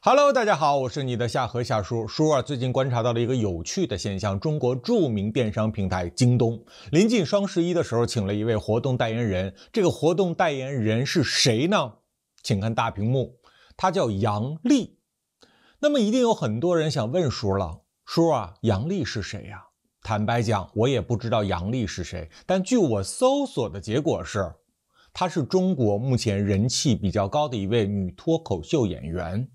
Hello， 大家好，我是你的夏河夏叔。叔啊，最近观察到了一个有趣的现象，中国著名电商平台京东临近双11的时候，请了一位活动代言人。这个活动代言人是谁呢？请看大屏幕，他叫杨笠。那么一定有很多人想问叔了，叔啊，杨笠是谁呀？坦白讲，我也不知道杨笠是谁，但据我搜索的结果是，她是中国目前人气比较高的一位女脱口秀演员。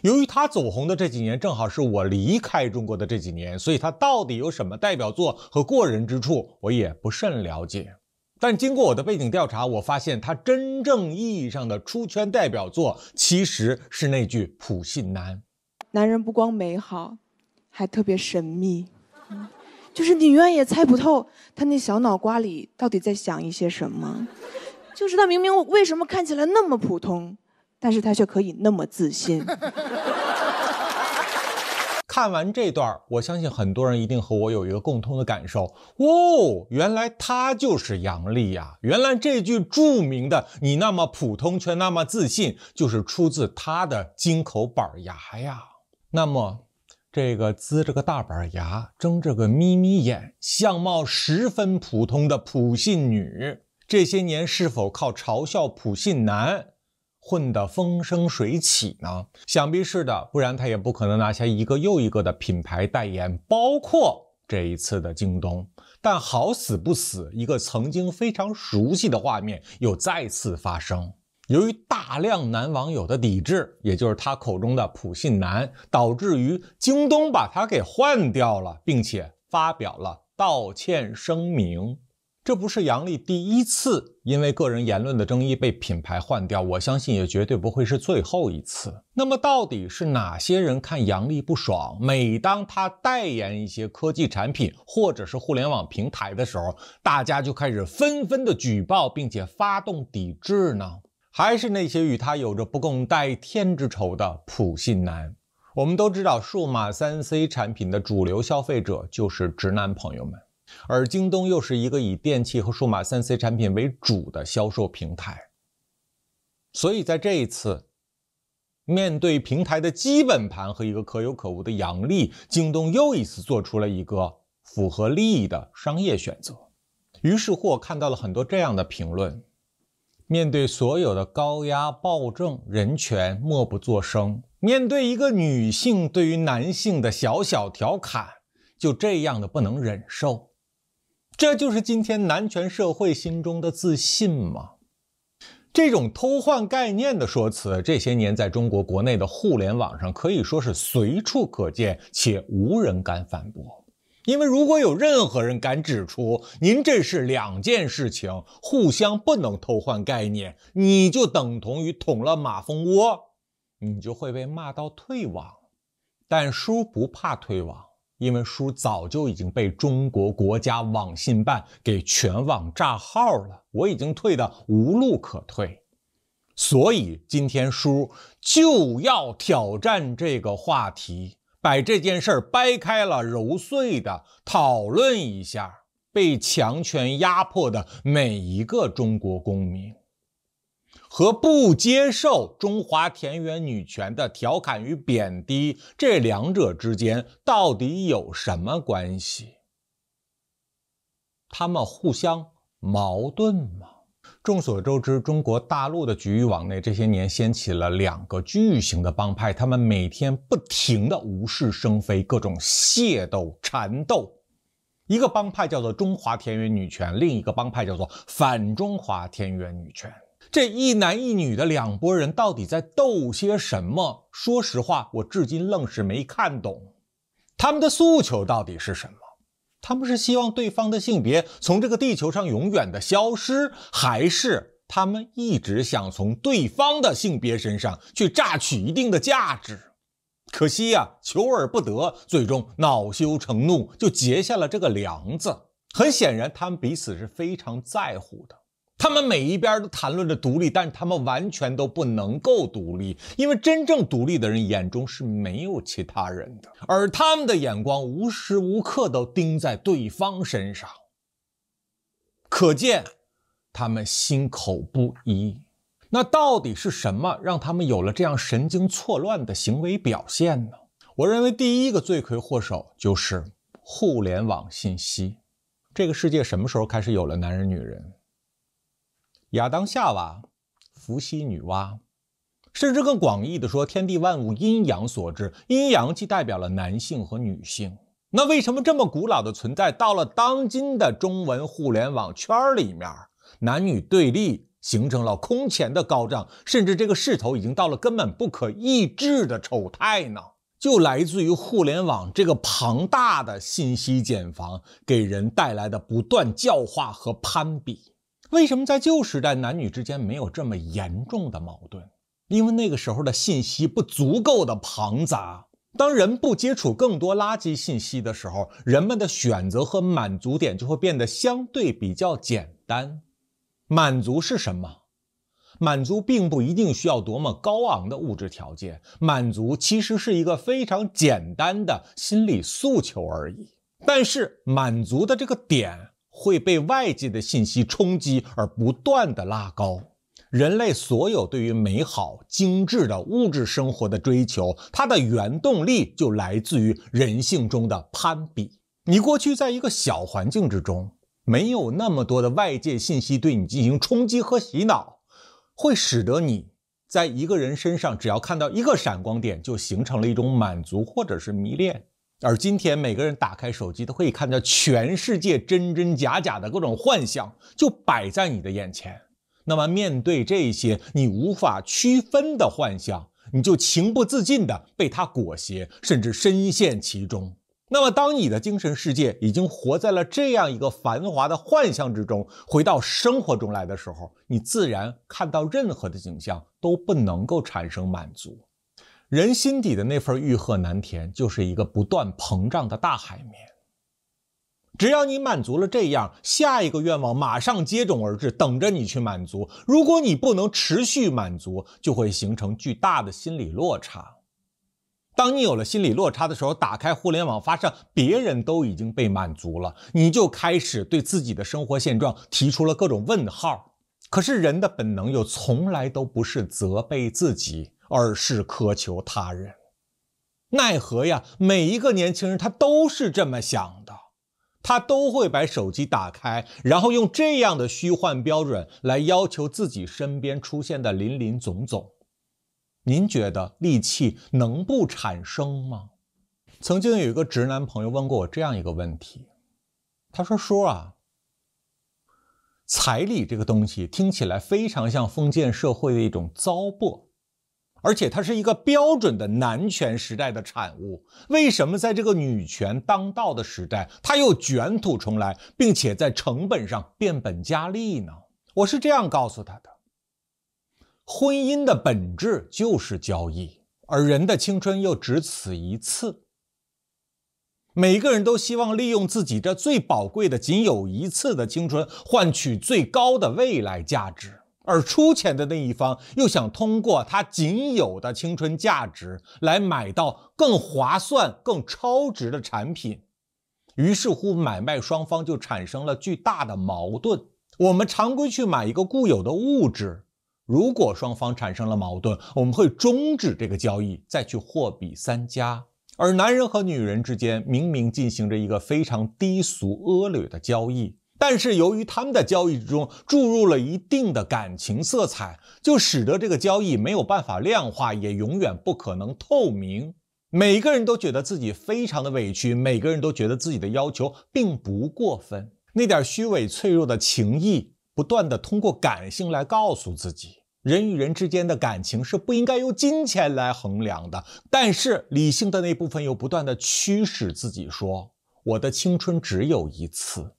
由于他走红的这几年正好是我离开中国的这几年，所以他到底有什么代表作和过人之处，我也不甚了解。但经过我的背景调查，我发现他真正意义上的出圈代表作其实是那句普信男。男人不光美好，还特别神秘，就是你永远也猜不透他那小脑瓜里到底在想一些什么。就是他明明为什么看起来那么普通，但是他却可以那么自信。看完这段，我相信很多人一定和我有一个共通的感受，哦，原来他就是杨笠呀！原来这句著名的“你那么普通却那么自信”就是出自他的金口板牙呀。那么这个呲着个大板牙，睁着个眯眯眼，相貌十分普通的普信女，这些年是否靠嘲笑普信男混得风生水起呢？想必是的，不然他也不可能拿下一个又一个的品牌代言，包括这一次的京东。但好死不死，一个曾经非常熟悉的画面又再次发生。由于大量男网友的抵制，也就是他口中的普信男，导致于京东把他给换掉了，并且发表了道歉声明。这不是杨笠第一次因为个人言论的争议被品牌换掉，我相信也绝对不会是最后一次。那么到底是哪些人看杨笠不爽，每当他代言一些科技产品或者是互联网平台的时候，大家就开始纷纷的举报并且发动抵制呢？还是那些与他有着不共戴天之仇的普信男？我们都知道，数码 3C 产品的主流消费者就是直男朋友们，而京东又是一个以电器和数码 3C 产品为主的销售平台，所以在这一次面对平台的基本盘和一个可有可无的杨笠，京东又一次做出了一个符合利益的商业选择。于是乎，我看到了很多这样的评论：面对所有的高压暴政，人权默不作声；面对一个女性对于男性的小小调侃，就这样的不能忍受。这就是今天男权社会心中的自信吗？这种偷换概念的说辞，这些年在中国国内的互联网上可以说是随处可见，且无人敢反驳。因为如果有任何人敢指出您这是两件事情，互相不能偷换概念，你就等同于捅了马蜂窝，你就会被骂到退网。但叔不怕退网，因为叔早就已经被中国国家网信办给全网炸号了，我已经退得无路可退。所以今天叔就要挑战这个话题，把这件事掰开了揉碎的讨论一下被强权压迫的每一个中国公民，和不接受中华田园女权的调侃与贬低，这两者之间到底有什么关系？他们互相矛盾吗？众所周知，中国大陆的局域网内这些年掀起了两个巨型的帮派，他们每天不停的无事生非，各种械斗缠斗。一个帮派叫做中华田园女权，另一个帮派叫做反中华田园女权。这一男一女的两拨人到底在斗些什么？说实话，我至今愣是没看懂。他们的诉求到底是什么？他们是希望对方的性别从这个地球上永远的消失，还是他们一直想从对方的性别身上去榨取一定的价值？可惜呀，求而不得，最终恼羞成怒，就结下了这个梁子。很显然，他们彼此是非常在乎的。他们每一边都谈论着独立，但是他们完全都不能够独立，因为真正独立的人眼中是没有其他人的，而他们的眼光无时无刻都盯在对方身上。可见他们心口不一。那到底是什么让他们有了这样神经错乱的行为表现呢？我认为第一个罪魁祸首就是互联网信息。这个世界什么时候开始有了男人女人？亚当夏娃、伏羲女娲，甚至更广义的说，天地万物阴阳所致，阴阳既代表了男性和女性。那为什么这么古老的存在，到了当今的中文互联网圈里面，男女对立形成了空前的高涨，甚至这个势头已经到了根本不可抑制的丑态呢？就来自于互联网这个庞大的信息茧房给人带来的不断教化和攀比。为什么在旧时代男女之间没有这么严重的矛盾？因为那个时候的信息不足够的庞杂。当人不接触更多垃圾信息的时候，人们的选择和满足点就会变得相对比较简单。满足是什么？满足并不一定需要多么高昂的物质条件，满足其实是一个非常简单的心理诉求而已。但是满足的这个点会被外界的信息冲击而不断的拉高。人类所有对于美好、精致的物质生活的追求，它的原动力就来自于人性中的攀比。你过去在一个小环境之中，没有那么多的外界信息对你进行冲击和洗脑，会使得你在一个人身上只要看到一个闪光点，就形成了一种满足或者是迷恋。而今天每个人打开手机都可以看到全世界真真假假的各种幻象，就摆在你的眼前。那么面对这些你无法区分的幻象，你就情不自禁地被它裹挟，甚至深陷其中。那么当你的精神世界已经活在了这样一个繁华的幻象之中，回到生活中来的时候，你自然看到任何的景象都不能够产生满足。人心底的那份欲壑难填，就是一个不断膨胀的大海绵。只要你满足了这样，下一个愿望马上接踵而至，等着你去满足。如果你不能持续满足，就会形成巨大的心理落差。当你有了心理落差的时候，打开互联网发现别人都已经被满足了，你就开始对自己的生活现状提出了各种问号。可是人的本能又从来都不是责备自己，而是苛求他人。奈何呀，每一个年轻人他都是这么想的，他都会把手机打开，然后用这样的虚幻标准来要求自己身边出现的林林总总。您觉得戾气能不产生吗？曾经有一个直男朋友问过我这样一个问题，他说：叔啊，彩礼这个东西听起来非常像封建社会的一种糟粕，而且它是一个标准的男权时代的产物，为什么在这个女权当道的时代，它又卷土重来，并且在成本上变本加厉呢？我是这样告诉他的：婚姻的本质就是交易，而人的青春又只此一次。每个人都希望利用自己这最宝贵的仅有一次的青春，换取最高的未来价值。而出钱的那一方又想通过他仅有的青春价值来买到更划算、更超值的产品。于是乎，买卖双方就产生了巨大的矛盾。我们常规去买一个固有的物质，如果双方产生了矛盾，我们会终止这个交易，再去货比三家。而男人和女人之间明明进行着一个非常低俗恶劣的交易，但是由于他们的交易之中注入了一定的感情色彩，就使得这个交易没有办法量化，也永远不可能透明。每个人都觉得自己非常的委屈，每个人都觉得自己的要求并不过分。那点虚伪脆弱的情谊不断的通过感性来告诉自己，人与人之间的感情是不应该用金钱来衡量的，但是理性的那部分又不断的驱使自己说，我的青春只有一次，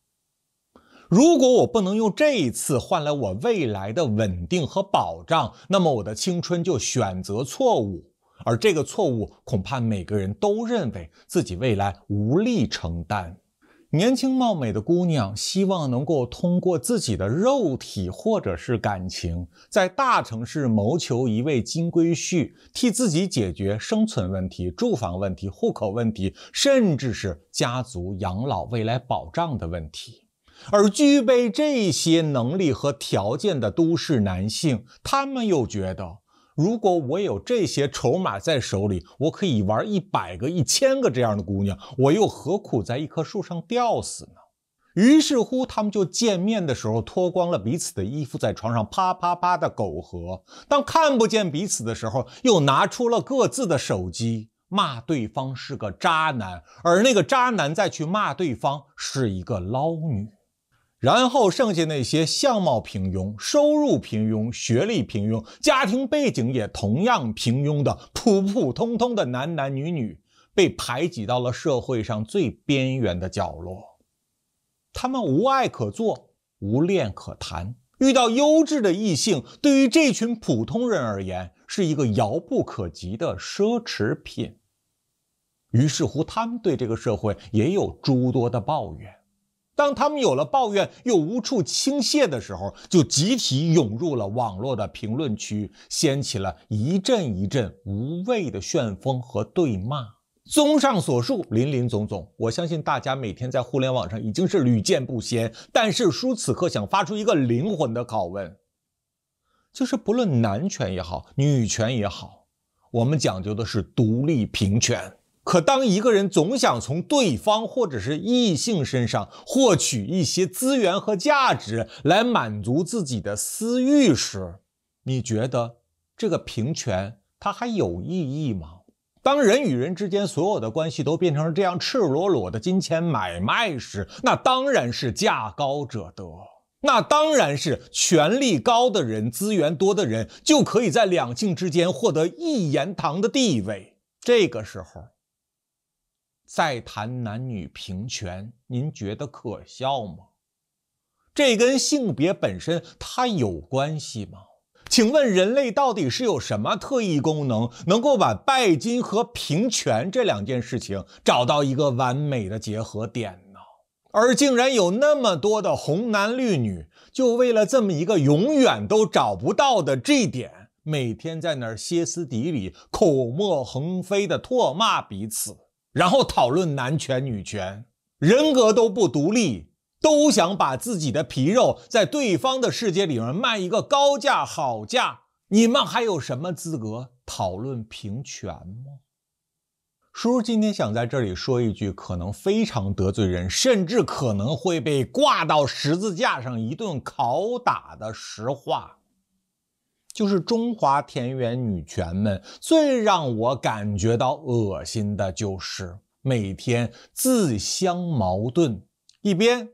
如果我不能用这一次换来我未来的稳定和保障，那么我的青春就选择错误，而这个错误恐怕每个人都认为自己未来无力承担。年轻貌美的姑娘希望能够通过自己的肉体或者是感情，在大城市谋求一位金龟婿，替自己解决生存问题、住房问题、户口问题，甚至是家族养老未来保障的问题。而具备这些能力和条件的都市男性，他们又觉得，如果我有这些筹码在手里，我可以玩100个、1000个这样的姑娘，我又何苦在一棵树上吊死呢？于是乎，他们就见面的时候脱光了彼此的衣服，在床上啪啪啪的苟合；当看不见彼此的时候，又拿出了各自的手机，骂对方是个渣男，而那个渣男再去骂对方是一个捞女。然后剩下那些相貌平庸、收入平庸、学历平庸、家庭背景也同样平庸的普普通通的男男女女，被排挤到了社会上最边缘的角落。他们无爱可做，无恋可谈，遇到优质的异性，对于这群普通人而言，是一个遥不可及的奢侈品。于是乎，他们对这个社会也有诸多的抱怨。当他们有了抱怨又无处倾泻的时候，就集体涌入了网络的评论区，掀起了一阵一阵无谓的旋风和对骂。综上所述，林林总总，我相信大家每天在互联网上已经是屡见不鲜。但是叔此刻想发出一个灵魂的拷问，就是不论男权也好，女权也好，我们讲究的是独立平权。可当一个人总想从对方或者是异性身上获取一些资源和价值来满足自己的私欲时，你觉得这个平权它还有意义吗？当人与人之间所有的关系都变成了这样赤裸裸的金钱买卖时，那当然是价高者得，那当然是权力高的人、资源多的人就可以在两性之间获得一言堂的地位。这个时候再谈男女平权，您觉得可笑吗？这跟性别本身它有关系吗？请问人类到底是有什么特异功能，能够把拜金和平权这两件事情找到一个完美的结合点呢？而竟然有那么多的红男绿女，就为了这么一个永远都找不到的这点，每天在那儿歇斯底里、口沫横飞的唾骂彼此，然后讨论男权女权，人格都不独立，都想把自己的皮肉在对方的世界里面卖一个高价好价，你们还有什么资格讨论平权吗？叔今天想在这里说一句可能非常得罪人，甚至可能会被挂到十字架上一顿拷打的实话，就是中华田园女权们最让我感觉到恶心的就是每天自相矛盾，一边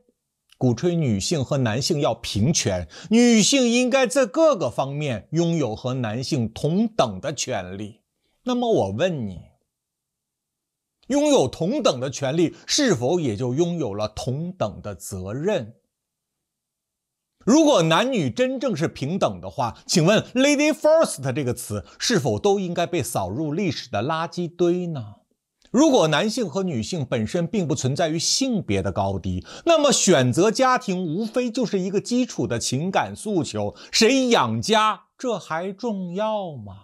鼓吹女性和男性要平权，女性应该在各个方面拥有和男性同等的权利。那么我问你，拥有同等的权利，是否也就拥有了同等的责任？如果男女真正是平等的话，请问 Lady First 这个词是否都应该被扫入历史的垃圾堆呢？如果男性和女性本身并不存在于性别的高低，那么选择家庭无非就是一个基础的情感诉求，谁养家这还重要吗？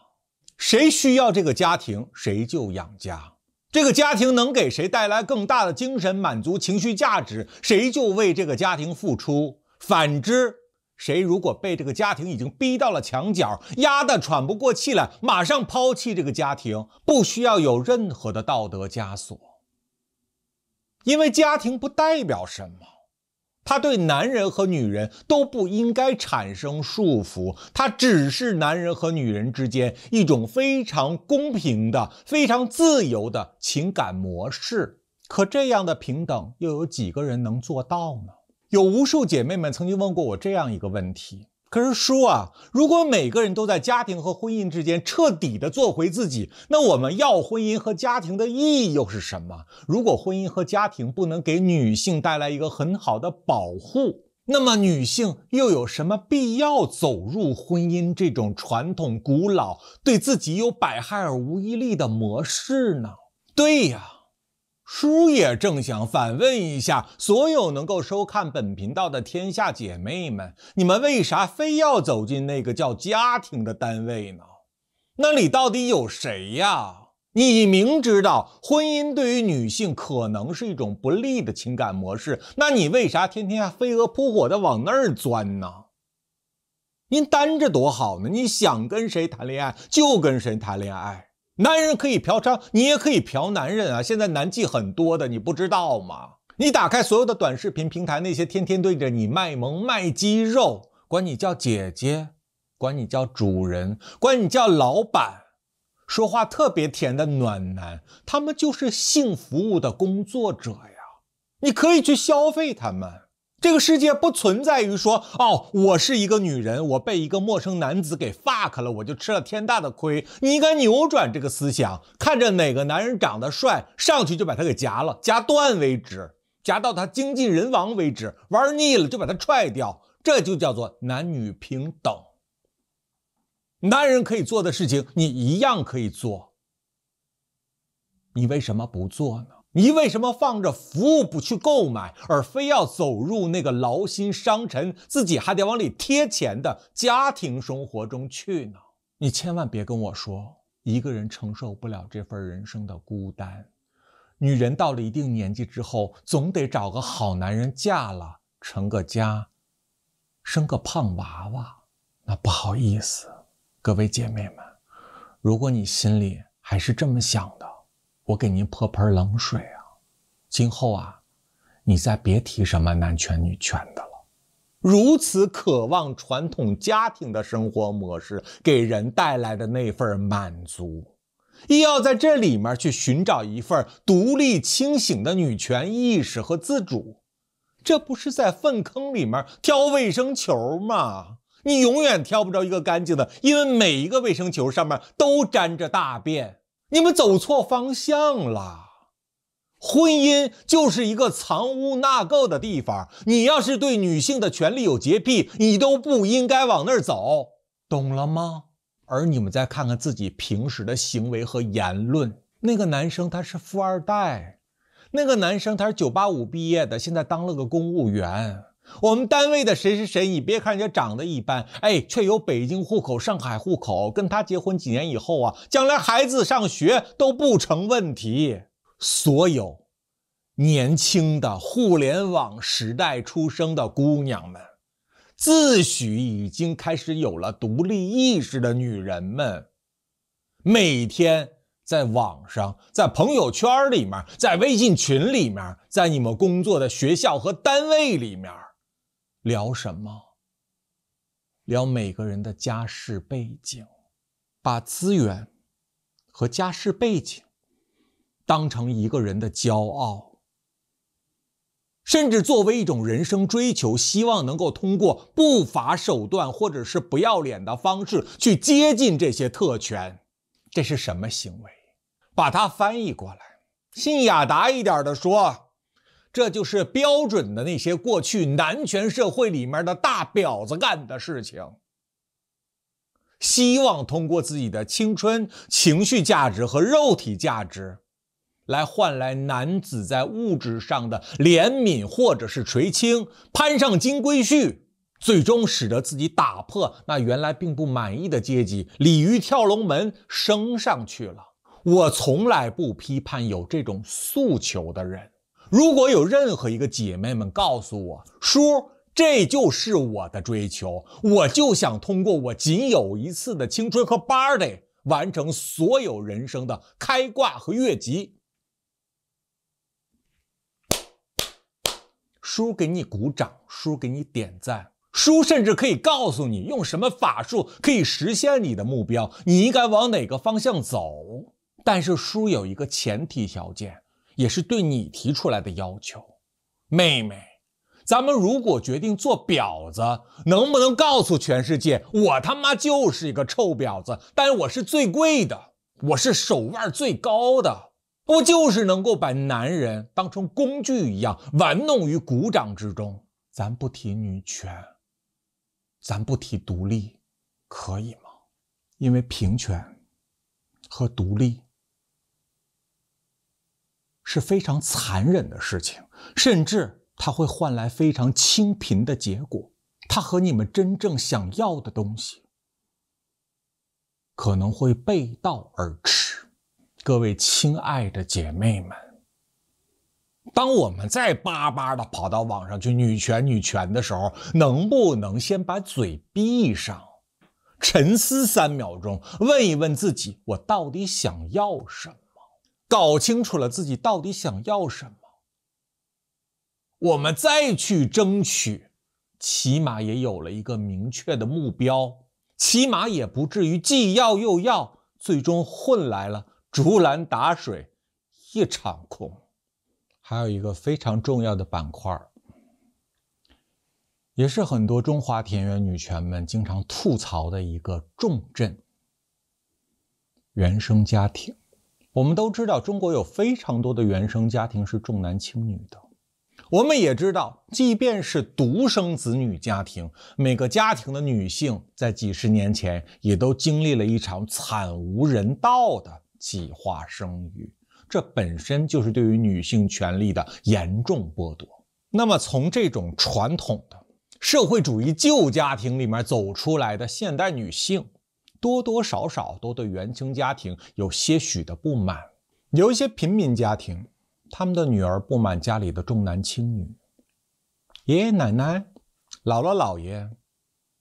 谁需要这个家庭，谁就养家。这个家庭能给谁带来更大的精神满足、情绪价值，谁就为这个家庭付出。反之，谁如果被这个家庭已经逼到了墙角，压得喘不过气来，马上抛弃这个家庭，不需要有任何的道德枷锁。因为家庭不代表什么，它对男人和女人都不应该产生束缚，它只是男人和女人之间一种非常公平的、非常自由的情感模式。可这样的平等，又有几个人能做到呢？有无数姐妹们曾经问过我这样一个问题，可是叔啊，如果每个人都在家庭和婚姻之间彻底的做回自己，那我们要婚姻和家庭的意义又是什么？如果婚姻和家庭不能给女性带来一个很好的保护，那么女性又有什么必要走入婚姻这种传统古老、对自己有百害而无一利的模式呢？对呀，叔也正想反问一下所有能够收看本频道的天下姐妹们，你们为啥非要走进那个叫家庭的单位呢？那里到底有谁呀？你明知道婚姻对于女性可能是一种不利的情感模式，那你为啥天天飞蛾扑火的往那儿钻呢？您单着多好呢，你想跟谁谈恋爱就跟谁谈恋爱。男人可以嫖娼，你也可以嫖男人啊！现在男妓很多的，你不知道吗？你打开所有的短视频平台，那些天天对着你卖萌卖肌肉，管你叫姐姐，管你叫主人，管你叫老板，说话特别甜的暖男，他们就是性服务的工作者呀！你可以去消费他们。这个世界不存在于说，哦，我是一个女人，我被一个陌生男子给 fuck 了，我就吃了天大的亏。你应该扭转这个思想，看着哪个男人长得帅，上去就把他给夹了，夹断为止，夹到他精尽人亡为止，玩腻了就把他踹掉，这就叫做男女平等。男人可以做的事情，你一样可以做，你为什么不做呢？你为什么放着服务不去购买，而非要走入那个劳心伤神，自己还得往里贴钱的家庭生活中去呢？你千万别跟我说，一个人承受不了这份人生的孤单。女人到了一定年纪之后，总得找个好男人嫁了，成个家，生个胖娃娃。那不好意思，各位姐妹们，如果你心里还是这么想的，我给您泼盆冷水啊！今后啊，你再别提什么男权女权的了。如此渴望传统家庭的生活模式给人带来的那份满足，亦要在这里面去寻找一份独立清醒的女权意识和自主，这不是在粪坑里面挑卫生球吗？你永远挑不着一个干净的，因为每一个卫生球上面都沾着大便。你们走错方向了。婚姻就是一个藏污纳垢的地方，你要是对女性的权利有洁癖，你都不应该往那儿走，懂了吗？而你们再看看自己平时的行为和言论，那个男生他是富二代，那个男生他是985毕业的，现在当了个公务员。我们单位的谁谁谁，你别看人家长得一般，却有北京户口、上海户口，跟他结婚几年以后啊，将来孩子上学都不成问题。所有年轻的互联网时代出生的姑娘们，自诩已经开始有了独立意识的女人们，每天在网上，在朋友圈里面，在微信群里面，在你们工作的学校和单位里面，聊什么？聊每个人的家世背景，把资源和家世背景当成一个人的骄傲，甚至作为一种人生追求，希望能够通过不法手段或者是不要脸的方式去接近这些特权。这是什么行为？把它翻译过来，信雅达一点的说，这就是标准的那些过去男权社会里面的大婊子干的事情，希望通过自己的青春、情绪价值和肉体价值来换来男子在物质上的怜悯或者是垂青，攀上金龟婿，最终使得自己打破那原来并不满意的阶级，鲤鱼跳龙门升上去了。我从来不批判有这种诉求的人。如果有任何一个姐妹们告诉我，叔，这就是我的追求，我就想通过我仅有一次的青春和 party 完成所有人生的开挂和越级，叔给你鼓掌，叔给你点赞，叔甚至可以告诉你用什么法术可以实现你的目标，你应该往哪个方向走。但是叔有一个前提条件，也是对你提出来的要求，妹妹，咱们如果决定做婊子，能不能告诉全世界，我他妈就是一个臭婊子，但是我是最贵的，我是手腕最高的，我就是能够把男人当成工具一样玩弄于股掌之中。咱不提女权，咱不提独立，可以吗？因为平权和独立是非常残忍的事情，甚至它会换来非常清贫的结果，它和你们真正想要的东西可能会背道而驰。各位亲爱的姐妹们，当我们再巴巴的跑到网上去女权的时候，能不能先把嘴闭上，沉思3秒钟，问一问自己，我到底想要什么？搞清楚了自己到底想要什么，我们再去争取，起码也有了一个明确的目标，起码也不至于既要又要，最终混来了竹篮打水一场空。还有一个非常重要的板块，也是很多中华田园女权们经常吐槽的一个重镇——原生家庭。我们都知道，中国有非常多的原生家庭是重男轻女的。我们也知道，即便是独生子女家庭，每个家庭的女性在几十年前也都经历了一场惨无人道的计划生育，这本身就是对于女性权利的严重剥夺。那么从这种传统的社会主义旧家庭里面走出来的现代女性，多多少少都对原生家庭有些许的不满。有一些平民家庭，他们的女儿不满家里的重男轻女，爷爷奶奶、姥姥姥爷，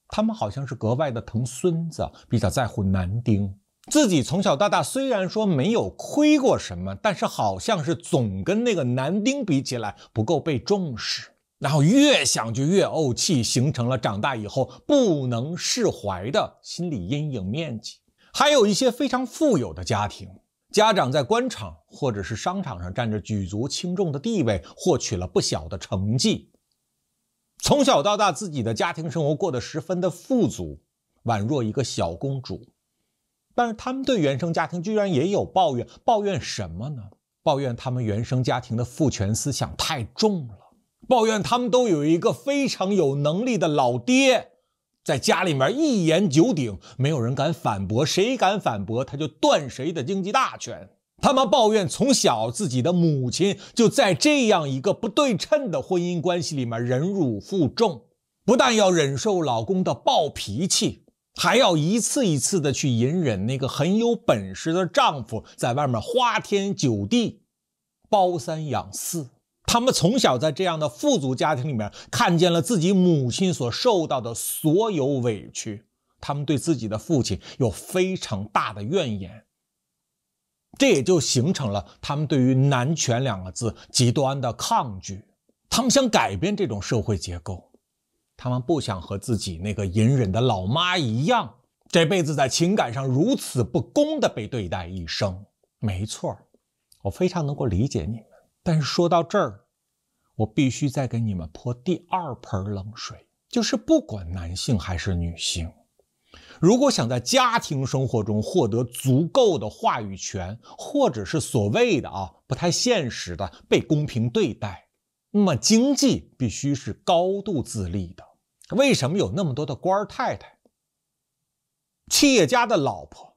他们好像是格外的疼孙子，比较在乎男丁。自己从小到大虽然说没有亏过什么，但是好像是总跟那个男丁比起来不够被重视，然后越想就越怄气，形成了长大以后不能释怀的心理阴影面积。还有一些非常富有的家庭，家长在官场或者是商场上占着举足轻重的地位，获取了不小的成绩，从小到大自己的家庭生活过得十分的富足，宛若一个小公主。但是他们对原生家庭居然也有抱怨，抱怨什么呢？抱怨他们原生家庭的父权思想太重了，抱怨他们都有一个非常有能力的老爹，在家里面一言九鼎，没有人敢反驳，谁敢反驳他就断谁的经济大权。他们抱怨从小自己的母亲就在这样一个不对称的婚姻关系里面忍辱负重，不但要忍受老公的暴脾气，还要一次一次的去隐忍那个很有本事的丈夫在外面花天酒地，包三养四。他们从小在这样的富足家庭里面看见了自己母亲所受到的所有委屈，他们对自己的父亲有非常大的怨言，这也就形成了他们对于男权2个字极端的抗拒。他们想改变这种社会结构，他们不想和自己那个隐忍的老妈一样，这辈子在情感上如此不公的被对待一生。没错，我非常能够理解你们，但是说到这儿，我必须再给你们泼第2盆冷水，就是不管男性还是女性，如果想在家庭生活中获得足够的话语权，或者是所谓的不太现实的被公平对待，那么经济必须是高度自立的。为什么有那么多的官太太、企业家的老婆，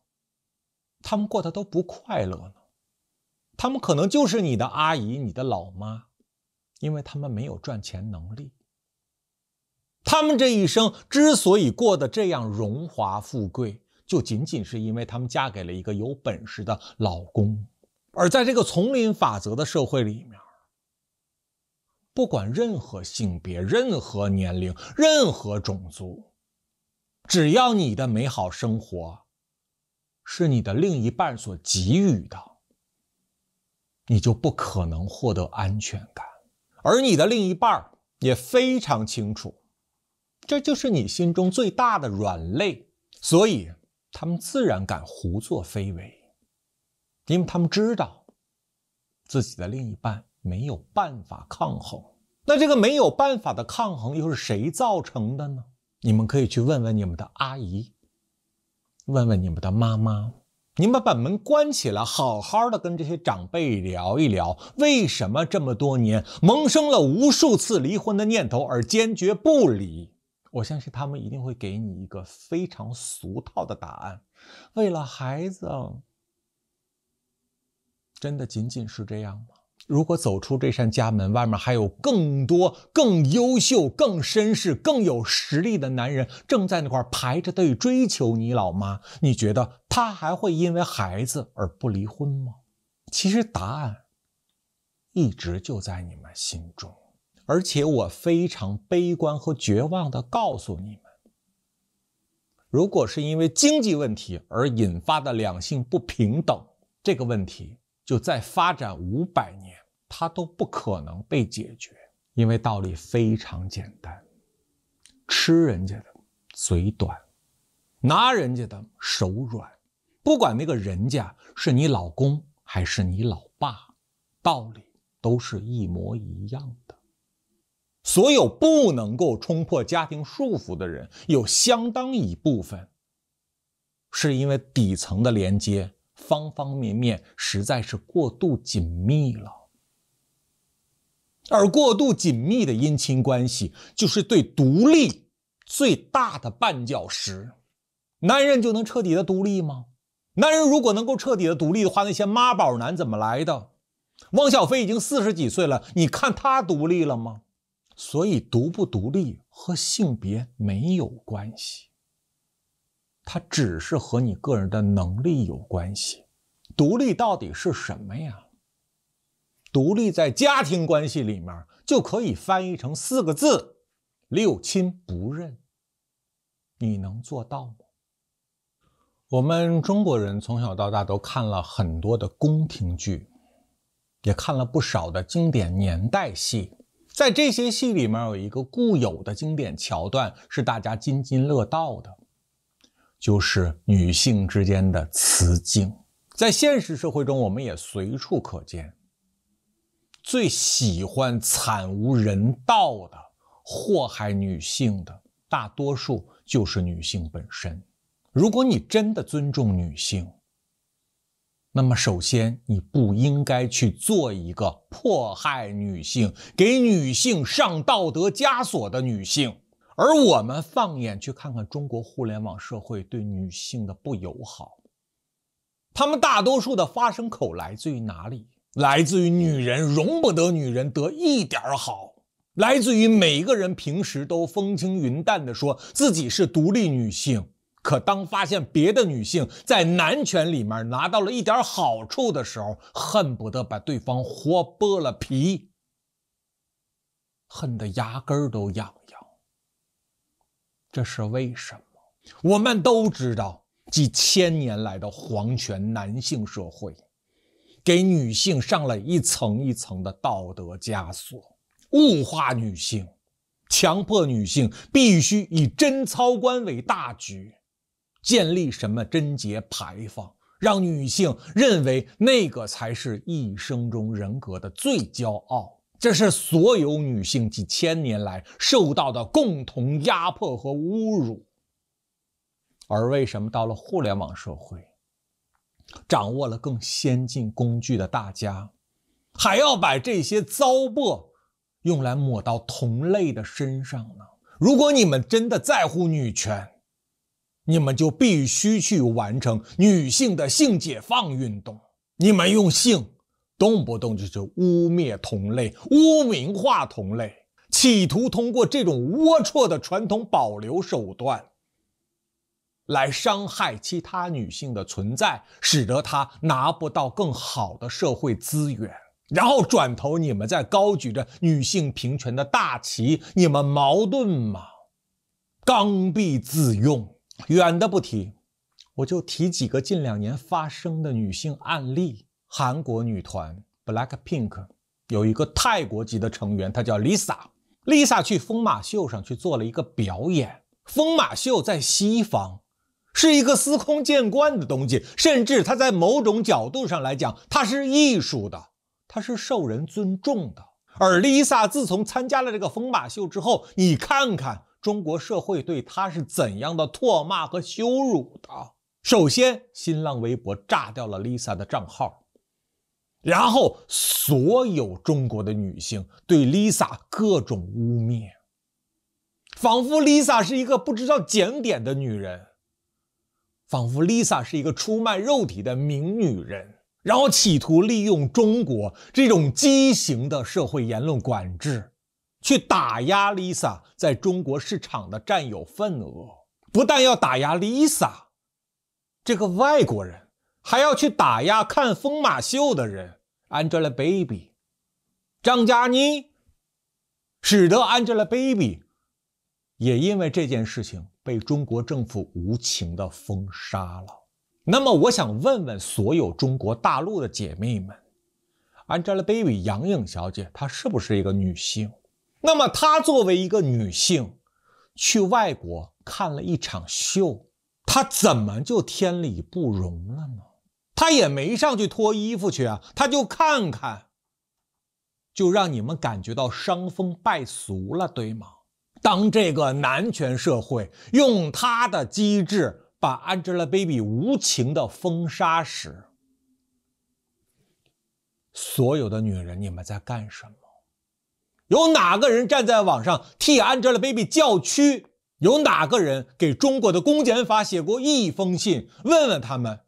他们过得都不快乐呢？他们可能就是你的阿姨、你的老妈，因为他们没有赚钱能力。他们这一生之所以过得这样荣华富贵，就仅仅是因为他们嫁给了一个有本事的老公。而在这个丛林法则的社会里面，不管任何性别、任何年龄、任何种族，只要你的美好生活是你的另一半所给予的，你就不可能获得安全感。而你的另一半也非常清楚，这就是你心中最大的软肋，所以他们自然敢胡作非为，因为他们知道自己的另一半没有办法抗衡。那这个没有办法的抗衡又是谁造成的呢？你们可以去问问你们的阿姨，问问你们的妈妈，你们把门关起来，好好的跟这些长辈聊一聊，为什么这么多年萌生了无数次离婚的念头而坚决不离。我相信他们一定会给你一个非常俗套的答案，为了孩子。真的仅仅是这样吗？如果走出这扇家门，外面还有更多、更优秀、更绅士、更有实力的男人正在那块排着队追求你老妈，你觉得他还会因为孩子而不离婚吗？其实答案一直就在你们心中，而且我非常悲观和绝望地告诉你们，如果是因为经济问题而引发的两性不平等，这个问题就再发展500年，它都不可能被解决。因为道理非常简单，吃人家的嘴短，拿人家的手软，不管那个人家是你老公还是你老爸，道理都是一模一样的。所有不能够冲破家庭束缚的人，有相当一部分是因为底层的连接方方面面实在是过度紧密了。而过度紧密的姻亲关系就是对独立最大的绊脚石。男人就能彻底的独立吗？男人如果能够彻底的独立的话，那些妈宝男怎么来的？汪小菲已经40几岁了，你看他独立了吗？所以独不独立和性别没有关系，它只是和你个人的能力有关系。独立到底是什么呀？独立在家庭关系里面就可以翻译成4个字：六亲不认。你能做到吗？我们中国人从小到大都看了很多的宫廷剧，也看了不少的经典年代戏。在这些戏里面有一个固有的经典桥段是大家津津乐道的，就是女性之间的雌竞。在现实社会中我们也随处可见，最喜欢惨无人道的祸害女性的大多数就是女性本身。如果你真的尊重女性，那么首先你不应该去做一个迫害女性、给女性上道德枷锁的女性。而我们放眼去看看中国互联网社会对女性的不友好，他们大多数的发声口来自于哪里？来自于女人容不得女人得一点好，来自于每个人平时都风轻云淡地说自己是独立女性，可当发现别的女性在男权里面拿到了一点好处的时候，恨不得把对方活剥了皮，恨得牙根都痒痒。这是为什么？我们都知道，几千年来的皇权男性社会给女性上了一层一层的道德枷锁，物化女性，强迫女性必须以贞操观为大局，建立什么贞洁牌坊，让女性认为那个才是一生中人格的最骄傲。这是所有女性几千年来受到的共同压迫和侮辱。而为什么到了互联网社会，掌握了更先进工具的大家，还要把这些糟粕用来抹到同类的身上呢？如果你们真的在乎女权，你们就必须去完成女性的性解放运动。你们用性动不动就是污蔑同类、污名化同类，企图通过这种龌龊的传统保留手段来伤害其他女性的存在，使得她拿不到更好的社会资源。然后转头你们在高举着女性平权的大旗，你们矛盾吗？刚愎自用。远的不提，我就提几个近2年发生的女性案例。韩国女团 BLACKPINK 有一个泰国籍的成员，她叫 Lisa 去疯马秀上去做了一个表演。疯马秀在西方是一个司空见惯的东西，甚至它在某种角度上来讲，它是艺术的，它是受人尊重的。而 Lisa 自从参加了这个疯马秀之后，你看看中国社会对她是怎样的唾骂和羞辱的。首先，新浪微博炸掉了 Lisa 的账号，然后所有中国的女性对 Lisa 各种污蔑，仿佛 Lisa 是一个不知道检点的女人，仿佛 Lisa 是一个出卖肉体的名女人。然后企图利用中国这种畸形的社会言论管制，去打压 Lisa 在中国市场的占有份额。不但要打压 Lisa 这个外国人，还要去打压看疯马秀的人 Angelababy。张嘉倪，使得 Angelababy 也因为这件事情被中国政府无情的封杀了。那么我想问问所有中国大陆的姐妹们， Angelababy 杨颖小姐她是不是一个女性？那么她作为一个女性去外国看了一场秀，她怎么就天理不容了呢？她也没上去脱衣服去啊，她就看看，就让你们感觉到伤风败俗了，对吗？当这个男权社会用他的机制把 Angelababy 无情的封杀时，所有的女人，你们在干什么？有哪个人站在网上替 Angelababy 叫屈？有哪个人给中国的公检法写过一封信，问问他们，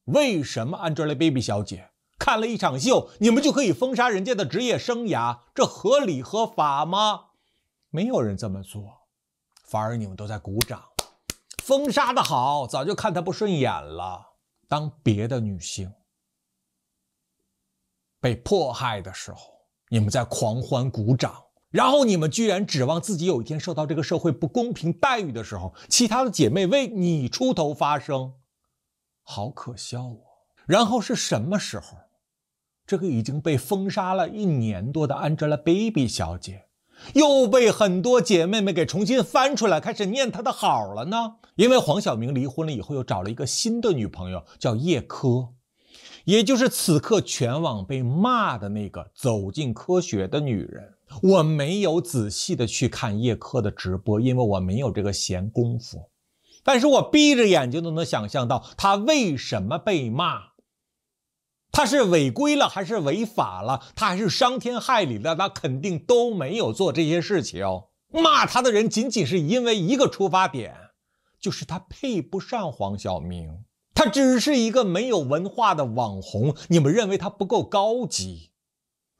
为什么 Angelababy 小姐看了一场秀，你们就可以封杀人家的职业生涯？这合理合法吗？没有人这么做，反而你们都在鼓掌，封杀的好，早就看他不顺眼了。当别的女性被迫害的时候，你们在狂欢鼓掌，然后你们居然指望自己有一天受到这个社会不公平待遇的时候，其他的姐妹为你出头发声，好可笑哦。然后是什么时候，这个已经被封杀了1年多的 Angelababy 小姐又被很多姐妹们给重新翻出来，开始念她的好了呢？因为黄晓明离婚了以后，又找了一个新的女朋友，叫叶珂，也就是此刻全网被骂的那个走进科学的女人。我没有仔细的去看叶珂的直播，因为我没有这个闲工夫，但是我闭着眼睛都能想象到她为什么被骂。他是违规了还是违法了？他还是伤天害理了？他肯定都没有做这些事情。骂他的人仅仅是因为一个出发点，就是他配不上黄晓明，他只是一个没有文化的网红，你们认为他不够高级，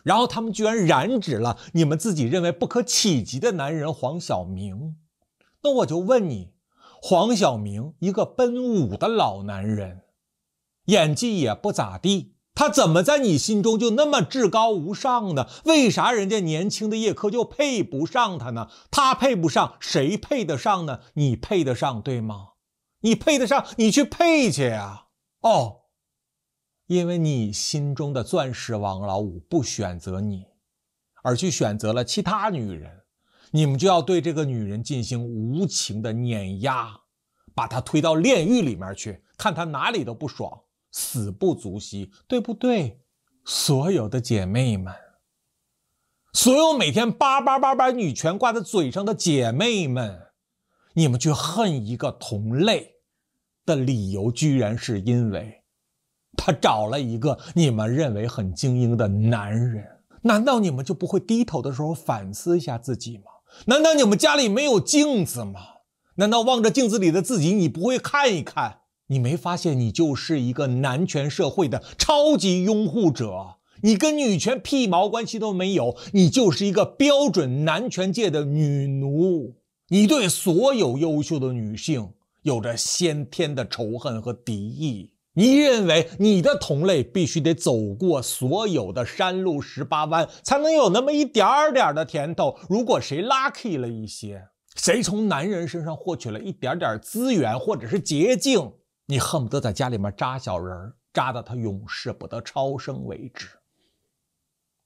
然后他们居然染指了你们自己认为不可企及的男人黄晓明。那我就问你，黄晓明一个奔5的老男人，演技也不咋地，他怎么在你心中就那么至高无上呢？为啥人家年轻的叶珂就配不上他呢？他配不上，谁配得上呢？你配得上，对吗？你配得上，你去配去呀！哦，因为你心中的钻石王老五不选择你，而去选择了其他女人，你们就要对这个女人进行无情的碾压，把她推到炼狱里面去，看她哪里都不爽，死不足惜，对不对？所有的姐妹们，所有每天叭叭叭叭女权挂在嘴上的姐妹们，你们去恨一个同类的理由，居然是因为他找了一个你们认为很精英的男人。难道你们就不会低头的时候反思一下自己吗？难道你们家里没有镜子吗？难道望着镜子里的自己，你不会看一看？你没发现你就是一个男权社会的超级拥护者？你跟女权屁毛关系都没有，你就是一个标准男权界的女奴。你对所有优秀的女性有着先天的仇恨和敌意。你认为你的同类必须得走过所有的山路18弯，才能有那么一点点的甜头。如果谁 lucky 了一些，谁从男人身上获取了一点点资源或者是捷径，你恨不得在家里面扎小人，扎到他永世不得超生为止。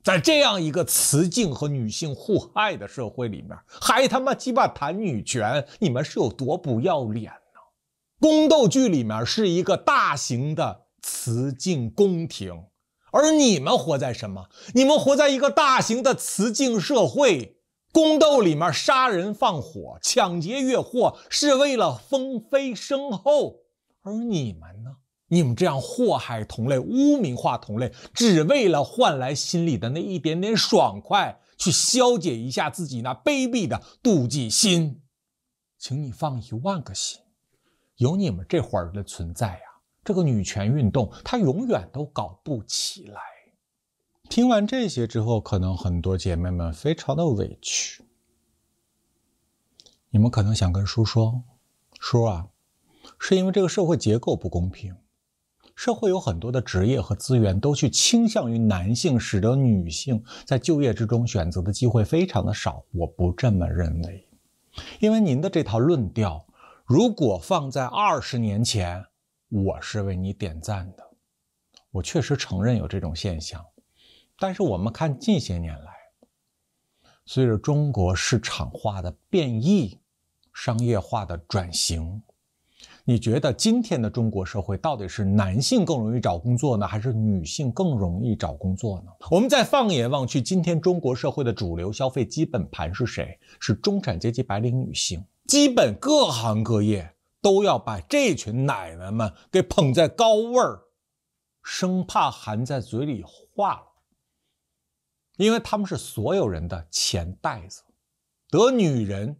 在这样一个雌竞和女性互害的社会里面，还他妈鸡巴谈女权，你们是有多不要脸呢？宫斗剧里面是一个大型的雌竞宫廷，而你们活在什么？你们活在一个大型的雌竞社会。宫斗里面杀人放火、抢劫越货，是为了封妃升后。而你们呢？你们这样祸害同类、污名化同类，只为了换来心里的那一点点爽快，去消解一下自己那卑鄙的妒忌心。请你放1万个心，有你们这伙儿的存在呀，这个女权运动它永远都搞不起来。听完这些之后，可能很多姐妹们非常的委屈。你们可能想跟叔说，叔啊，是因为这个社会结构不公平，社会有很多的职业和资源都去倾向于男性，使得女性在就业之中选择的机会非常的少。我不这么认为，因为您的这套论调，如果放在20年前，我是为你点赞的。我确实承认有这种现象，但是我们看近些年来，随着中国市场化的变异，商业化的转型，你觉得今天的中国社会到底是男性更容易找工作呢，还是女性更容易找工作呢？我们再放眼望去，今天中国社会的主流消费基本盘是谁？是中产阶级白领女性。基本各行各业都要把这群奶奶们给捧在高位儿，生怕含在嘴里化了。因为他们是所有人的钱袋子，得女人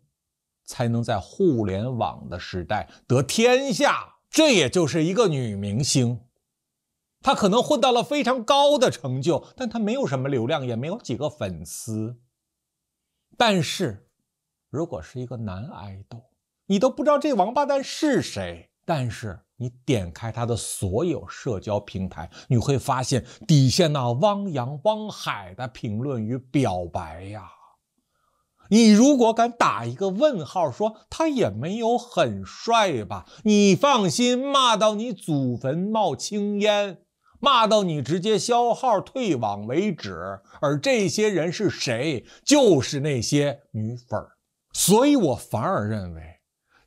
才能在互联网的时代得天下。这也就是一个女明星，她可能混到了非常高的成就，但她没有什么流量，也没有几个粉丝。但是如果是一个男爱豆，你都不知道这王八蛋是谁，但是你点开他的所有社交平台，你会发现底下那汪洋汪海的评论与表白呀。你如果敢打一个问号，说他也没有很帅吧，你放心，骂到你祖坟冒青烟，骂到你直接消号退网为止。而这些人是谁？就是那些女粉儿。所以我反而认为，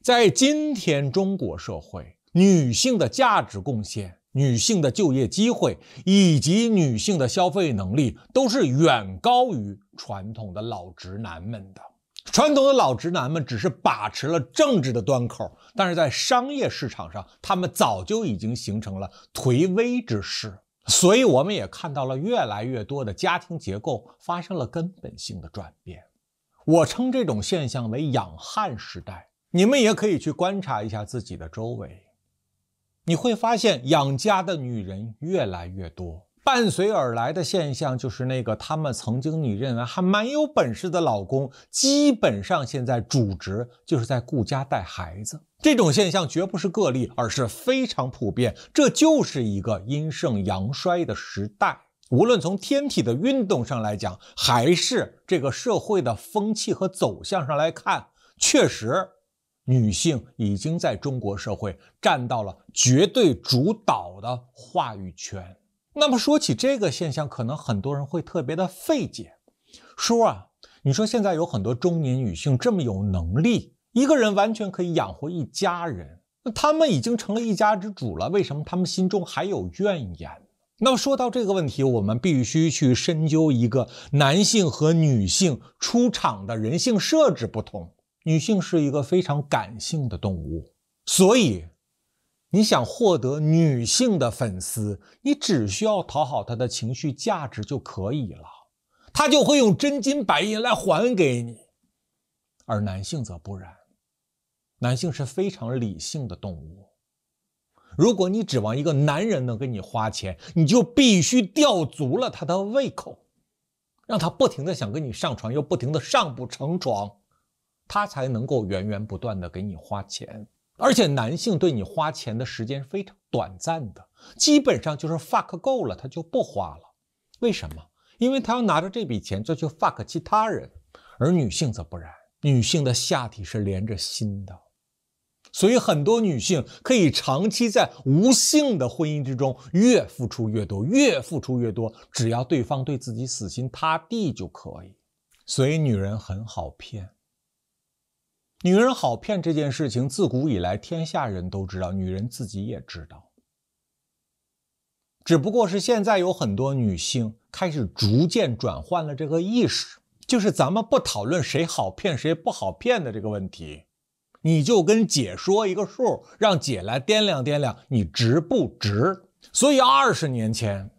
在今天中国社会，女性的价值贡献、女性的就业机会以及女性的消费能力都是远高于传统的老直男们的。传统的老直男们只是把持了政治的端口，但是在商业市场上，他们早就已经形成了颓危之势。所以我们也看到了越来越多的家庭结构发生了根本性的转变。我称这种现象为养汉时代。你们也可以去观察一下自己的周围，你会发现养家的女人越来越多，伴随而来的现象就是那个他们曾经你认为还蛮有本事的老公，基本上现在主职就是在顾家带孩子。这种现象绝不是个例，而是非常普遍，这就是一个阴盛阳衰的时代。无论从天体的运动上来讲，还是这个社会的风气和走向上来看，确实女性已经在中国社会占到了绝对主导的话语权。那么说起这个现象，可能很多人会特别的费解。叔啊，你说现在有很多中年女性这么有能力，一个人完全可以养活一家人，那他们已经成了一家之主了，为什么他们心中还有怨言？那么说到这个问题，我们必须去深究一个男性和女性出场的人性设置不同。女性是一个非常感性的动物，所以你想获得女性的粉丝，你只需要讨好她的情绪价值就可以了，她就会用真金白银来还给你。而男性则不然，男性是非常理性的动物。如果你指望一个男人能给你花钱，你就必须吊足了他的胃口，让他不停的想跟你上床，又不停的上不成床，他才能够源源不断的给你花钱。而且男性对你花钱的时间非常短暂的，基本上就是 fuck 够了他就不花了。为什么？因为他要拿着这笔钱再去 fuck 其他人。而女性则不然，女性的下体是连着心的，所以很多女性可以长期在无性的婚姻之中越付出越多，越付出越多，只要对方对自己死心塌地就可以。所以女人很好骗。女人好骗这件事情自古以来天下人都知道，女人自己也知道，只不过是现在有很多女性开始逐渐转换了这个意识，就是咱们不讨论谁好骗谁不好骗的这个问题，你就跟姐说一个数，让姐来掂量掂量你值不值。所以20年前，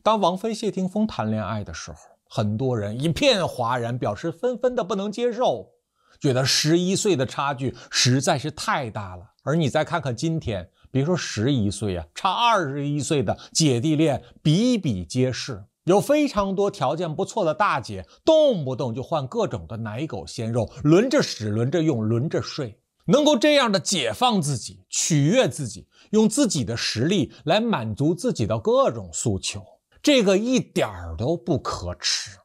当王菲谢霆锋谈恋爱的时候，很多人一片哗然，表示纷纷的不能接受，觉得11岁的差距实在是太大了。而你再看看今天，比如说11岁啊，差21岁的姐弟恋比比皆是。有非常多条件不错的大姐，动不动就换各种的奶狗鲜肉，轮着使，轮着用，轮着睡。能够这样的解放自己，取悦自己，用自己的实力来满足自己的各种诉求，这个一点都不可耻。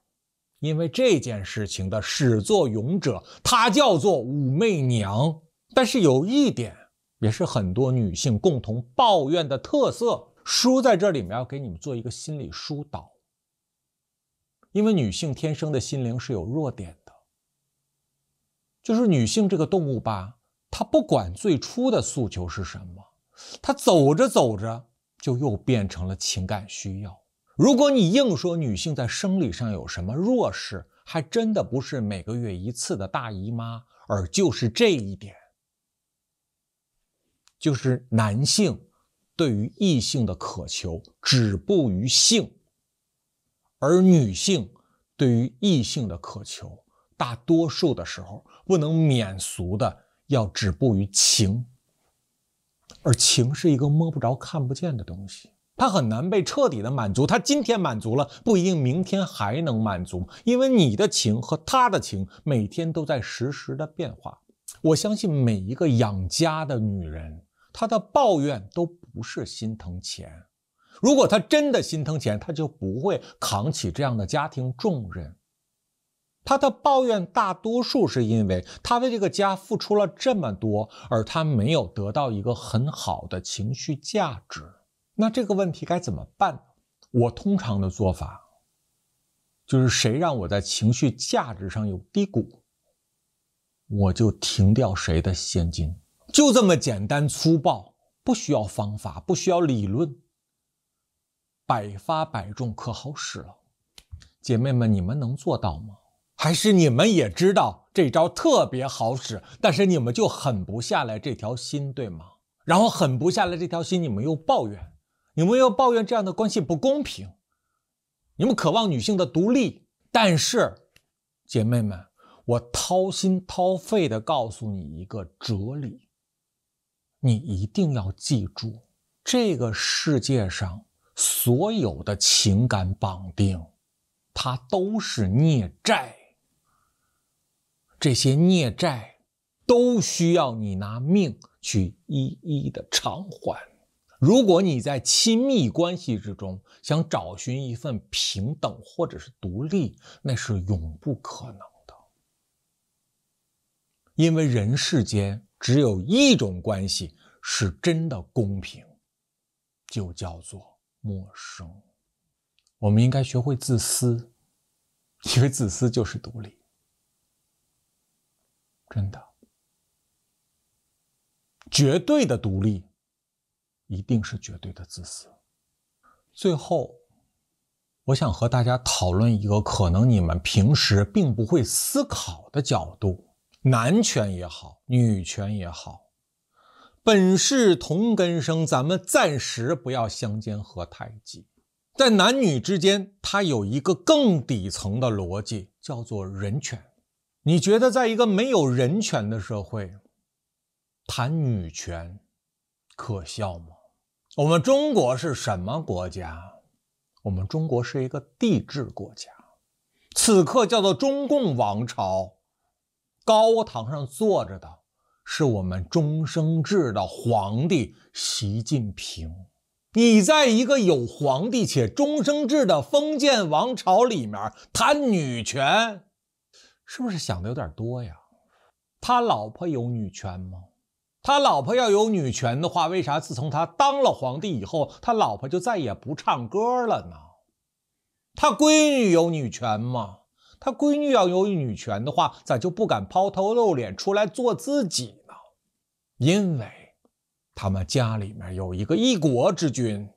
因为这件事情的始作俑者，她叫做武媚娘。但是有一点，也是很多女性共同抱怨的特色，书在这里面要给你们做一个心理疏导。因为女性天生的心灵是有弱点的，就是女性这个动物吧，她不管最初的诉求是什么，她走着走着就又变成了情感需要。如果你硬说女性在生理上有什么弱势，还真的不是每个月一次的大姨妈，而就是这一点，就是男性对于异性的渴求止步于性，而女性对于异性的渴求，大多数的时候不能免俗的要止步于情，而情是一个摸不着看不见的东西，它很难被彻底的满足。它今天满足了，不一定明天还能满足，因为你的情和他的情每天都在实时的变化。我相信每一个养家的女人，她的抱怨都不是心疼钱。如果她真的心疼钱，她就不会扛起这样的家庭重任。她的抱怨大多数是因为她为这个家付出了这么多，而她没有得到一个很好的情绪价值。那这个问题该怎么办？我通常的做法就是谁让我在情绪价值上有低谷，我就停掉谁的现金。就这么简单粗暴，不需要方法，不需要理论，百发百中，可好使了。姐妹们，你们能做到吗？还是你们也知道这招特别好使，但是你们就狠不下来这条心，对吗？然后狠不下来这条心，你们又抱怨，这样的关系不公平，你们渴望女性的独立。但是姐妹们，我掏心掏肺的告诉你一个哲理，你一定要记住，这个世界上所有的情感绑定，它都是孽债。这些孽债都需要你拿命去一一的偿还。如果你在亲密关系之中想找寻一份平等或者是独立，那是永不可能的。因为人世间只有一种关系是真的公平，就叫做陌生。我们应该学会自私，因为自私就是独立。真的，绝对的独立一定是绝对的自私。最后，我想和大家讨论一个可能你们平时并不会思考的角度，男权也好，女权也好，本是同根生，咱们暂时不要相煎何太急。在男女之间，它有一个更底层的逻辑，叫做人权。你觉得在一个没有人权的社会，谈女权可笑吗？我们中国是什么国家？我们中国是一个帝制国家，此刻叫做中共王朝，高堂上坐着的是我们终生制的皇帝习近平。你在一个有皇帝且终生制的封建王朝里面谈女权，是不是想的有点多呀？他老婆有女权吗？他老婆要有女权的话，为啥自从他当了皇帝以后，他老婆就再也不唱歌了呢？他闺女有女权吗？他闺女要有女权的话，咋就不敢抛头露脸出来做自己呢？因为他们家里面有一个一国之君，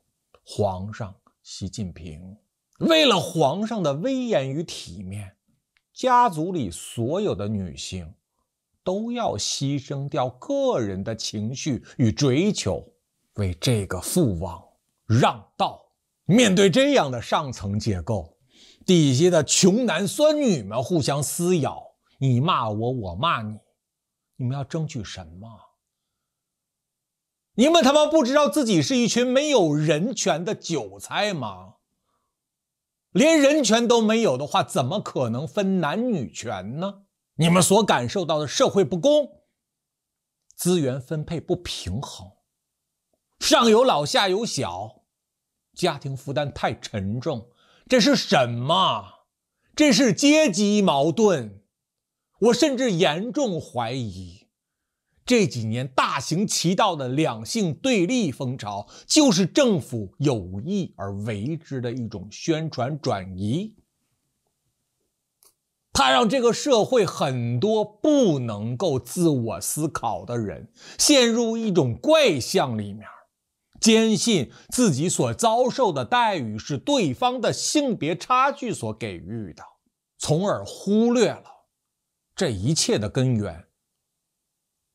皇上习近平。为了皇上的威严与体面，家族里所有的女性都要牺牲掉个人的情绪与追求，为这个父王让道。面对这样的上层结构，底下的穷男酸女们互相撕咬，你骂我，我骂你，你们要争取什么？你们他妈不知道自己是一群没有人权的韭菜吗？连人权都没有的话，怎么可能分男女权呢？你们所感受到的社会不公，资源分配不平衡，上有老下有小，家庭负担太沉重，这是什么？这是阶级矛盾。我甚至严重怀疑，这几年大行其道的两性对立风潮，就是政府有意而为之的一种宣传转移。它让这个社会很多不能够自我思考的人陷入一种怪象里面，坚信自己所遭受的待遇是对方的性别差距所给予的，从而忽略了这一切的根源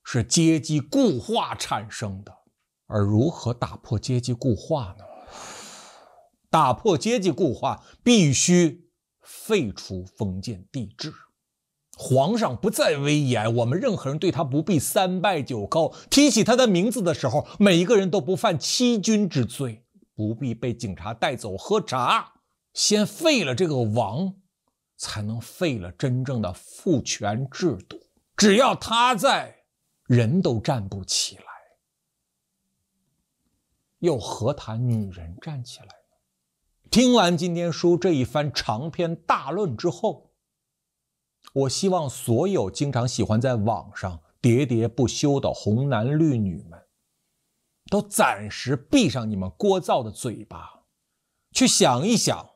是阶级固化产生的。而如何打破阶级固化呢？打破阶级固化必须废除封建帝制，皇上不再威严，我们任何人对他不必3拜9叩，提起他的名字的时候，每一个人都不犯欺君之罪，不必被警察带走喝茶。先废了这个王，才能废了真正的父权制度。只要他在，人都站不起来，又何谈女人站起来呢？听完今天书这一番长篇大论之后，我希望所有经常喜欢在网上喋喋不休的红男绿女们，都暂时闭上你们聒噪的嘴巴，去想一想，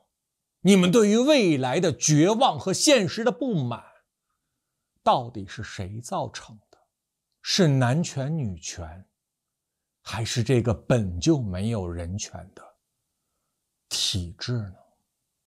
你们对于未来的绝望和现实的不满，到底是谁造成的？是男权女权，还是这个本就没有人权的体制呢？